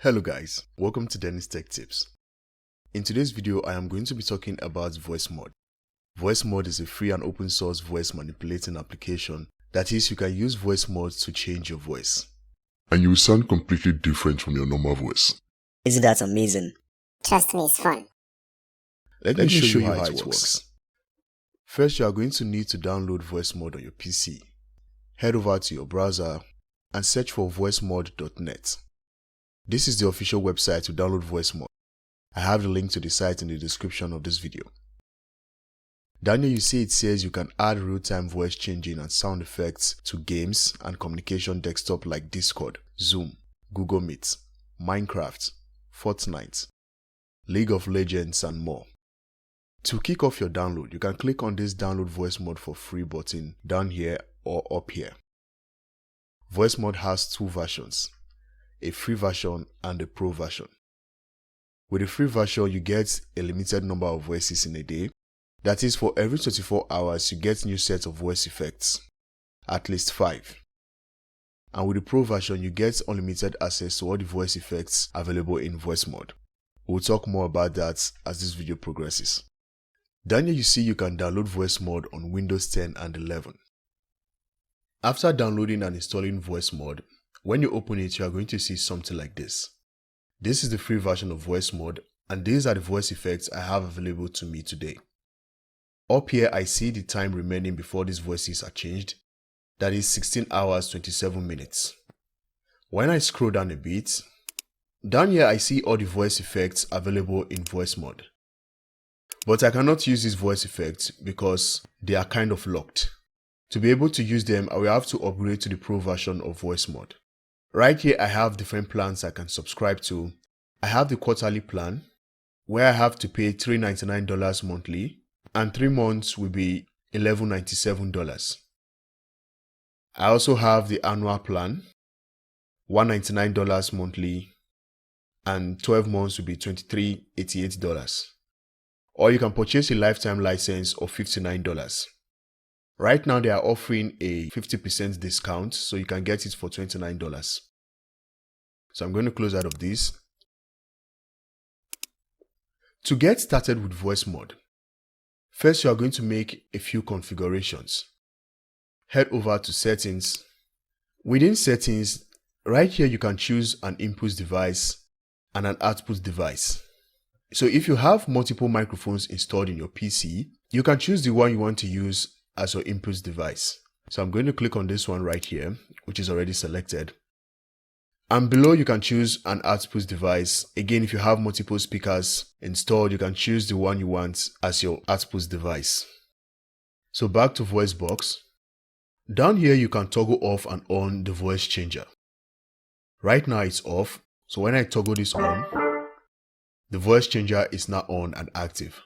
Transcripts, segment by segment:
Hello guys, welcome to DennisTechTips. In today's video, I am going to be talking about Voicemod. Voicemod is a free and open source voice manipulating application. That is, you can use Voicemod to change your voice. And you will sound completely different from your normal voice. Isn't that amazing? Trust me, it's fun. Let me show you how it works. First, you are going to need to download Voicemod on your PC. Head over to your browser and search for voicemod.net. This is the official website to download Voicemod. I have the link to the site in the description of this video. Down here you see it says you can add real-time voice changing and sound effects to games and communication desktop like Discord, Zoom, Google Meet, Minecraft, Fortnite, League of Legends and more. To kick off your download, you can click on this download Voicemod for free button down here or up here. Voicemod has two versions, a free version and a pro version. With the free version, you get a limited number of voices in a day. That is, for every 24 hours, you get new sets of voice effects, at least 5. And with the pro version, you get unlimited access to all the voice effects available in Voicemod. We'll talk more about that as this video progresses. Down here you see you can download Voicemod on Windows 10 and 11. After downloading and installing Voicemod, when you open it, you are going to see something like this. This is the free version of Voicemod, and these are the voice effects I have available to me today. Up here, I see the time remaining before these voices are changed. That is 16 hours 27 minutes. When I scroll down a bit, down here I see all the voice effects available in Voicemod. But I cannot use these voice effects because they are kind of locked. To be able to use them, I will have to upgrade to the pro version of Voicemod. Right here, I have different plans I can subscribe to. I have the quarterly plan, where I have to pay $399 monthly, and 3 months will be $1197. I also have the annual plan, $199 monthly, and 12 months will be $2388. Or you can purchase a lifetime license of $59. Right now, they are offering a 50% discount, so you can get it for $29. So I'm going to close out of this. To get started with Voicemod, first you are going to make a few configurations. Head over to Settings. Within Settings, right here you can choose an input device and an output device. So if you have multiple microphones installed in your PC, you can choose the one you want to use as your input device. So I'm going to click on this one right here, which is already selected. And below you can choose an output device. Again, if you have multiple speakers installed, you can choose the one you want as your output device. So back to VoiceBox. Down here you can toggle off and on the voice changer. Right now it's off, so when I toggle this on, the voice changer is now on and active.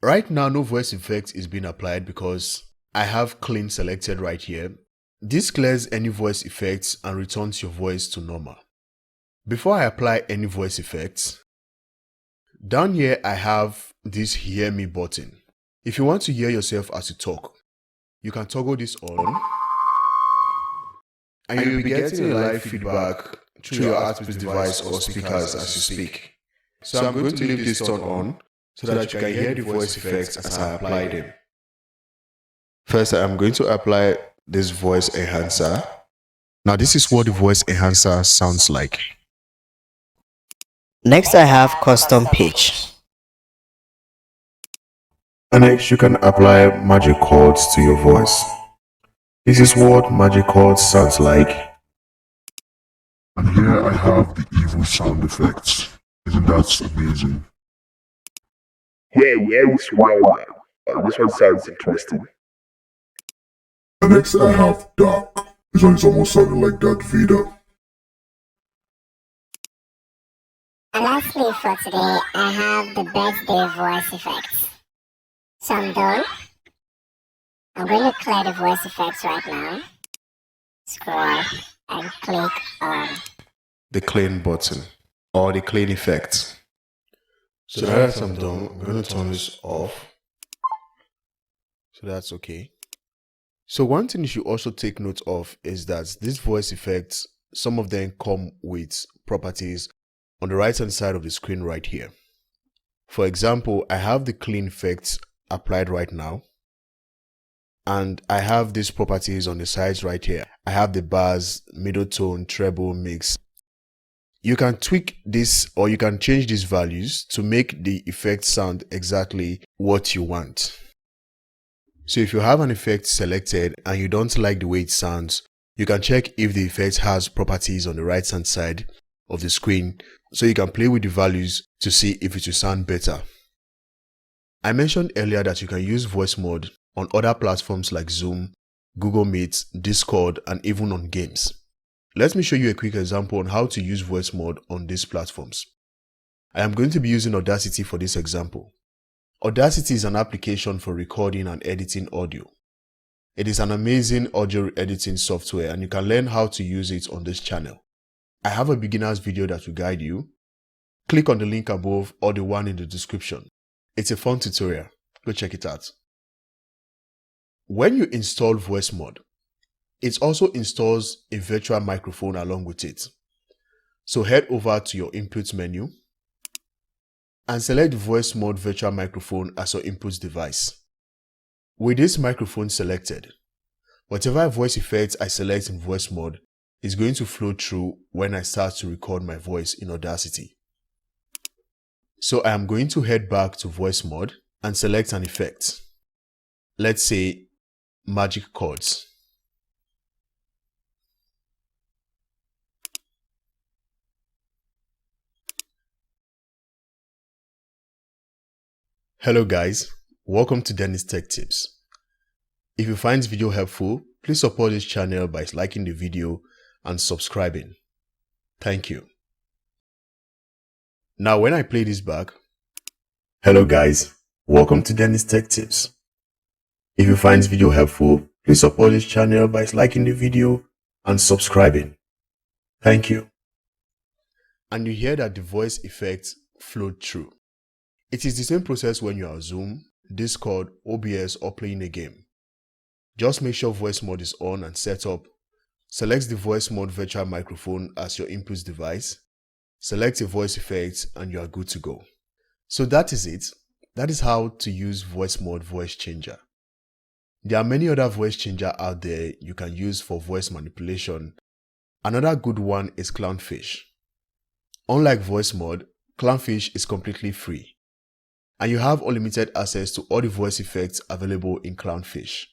Right now, no voice effect is being applied because I have clean selected right here. This clears any voice effects and returns your voice to normal. Before I apply any voice effects, down here I have this Hear Me button. If you want to hear yourself as you talk, you can toggle this on and you'll be getting a live feedback through your output device or speakers as you speak. So I'm going to leave this turned on so that you can hear the voice effects as I apply them. First, I'm going to apply this voice enhancer. Now, this is what the voice enhancer sounds like. Next, I have custom pitch. And next, you can apply magic chords to your voice. This is what magic chords sounds like. And here I have the evil sound effects. Isn't that amazing? This one sounds interesting. And next I have dark. This one is almost sounding like Darth Vader. And lastly for today, I have the birthday voice effects. So I'm done. I'm going to clear the voice effects right now. Scroll and click on the clean button or the clean effect. So that I'm done, I'm going to turn this off. So that's okay. So one thing you should also take note of is that these voice effects some of them come with properties on the right hand side of the screen right here. For example, I have the clean effects applied right now, and I have these properties on the sides right here. I have the bass, middle tone, treble, mix. You can tweak this, or you can change these values to make the effect sound exactly what you want. So if you have an effect selected and you don't like the way it sounds, you can check if the effect has properties on the right hand side of the screen, so you can play with the values to see if it will sound better. I mentioned earlier that you can use Voicemod on other platforms like Zoom, Google Meet, Discord, and even on games. Let me show you a quick example on how to use Voicemod on these platforms. I am going to be using Audacity for this example. Audacity is an application for recording and editing audio. It is an amazing audio editing software, and you can learn how to use it on this channel. I have a beginner's video that will guide you. Click on the link above or the one in the description. It's a fun tutorial. Go check it out. When you install Voicemod, it also installs a virtual microphone along with it. So head over to your input menu and select Voicemod virtual microphone as your input device. With this microphone selected, whatever voice effects I select in Voicemod is going to flow through when I start to record my voice in Audacity. So I am going to head back to Voicemod and select an effect. Let's say magic chords. Hello guys, welcome to DennisTechTips. If you find this video helpful, please support this channel by liking the video and subscribing. Thank you. Now when I play this back, hello guys, welcome to DennisTechTips. If you find this video helpful, please support this channel by liking the video and subscribing. Thank you. And you hear that the voice effect flowed through. It is the same process when you are on Zoom, Discord, OBS, or playing a game. Just make sure Voicemod is on and set up. Select the Voicemod virtual microphone as your input device. Select a voice effect and you are good to go. So that is it. That is how to use Voicemod Voice Changer. There are many other voice changer out there you can use for voice manipulation. Another good one is Clownfish. Unlike Voicemod, Clownfish is completely free, and you have unlimited access to all the voice effects available in Clownfish.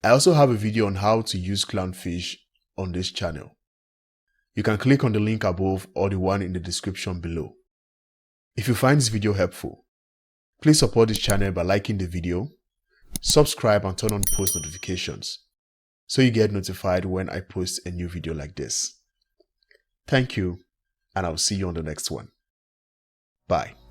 I also have a video on how to use Clownfish on this channel. You can click on the link above or the one in the description below. If you find this video helpful, please support this channel by liking the video, subscribe and turn on post notifications so you get notified when I post a new video like this. Thank you, and I'll see you on the next one. Bye.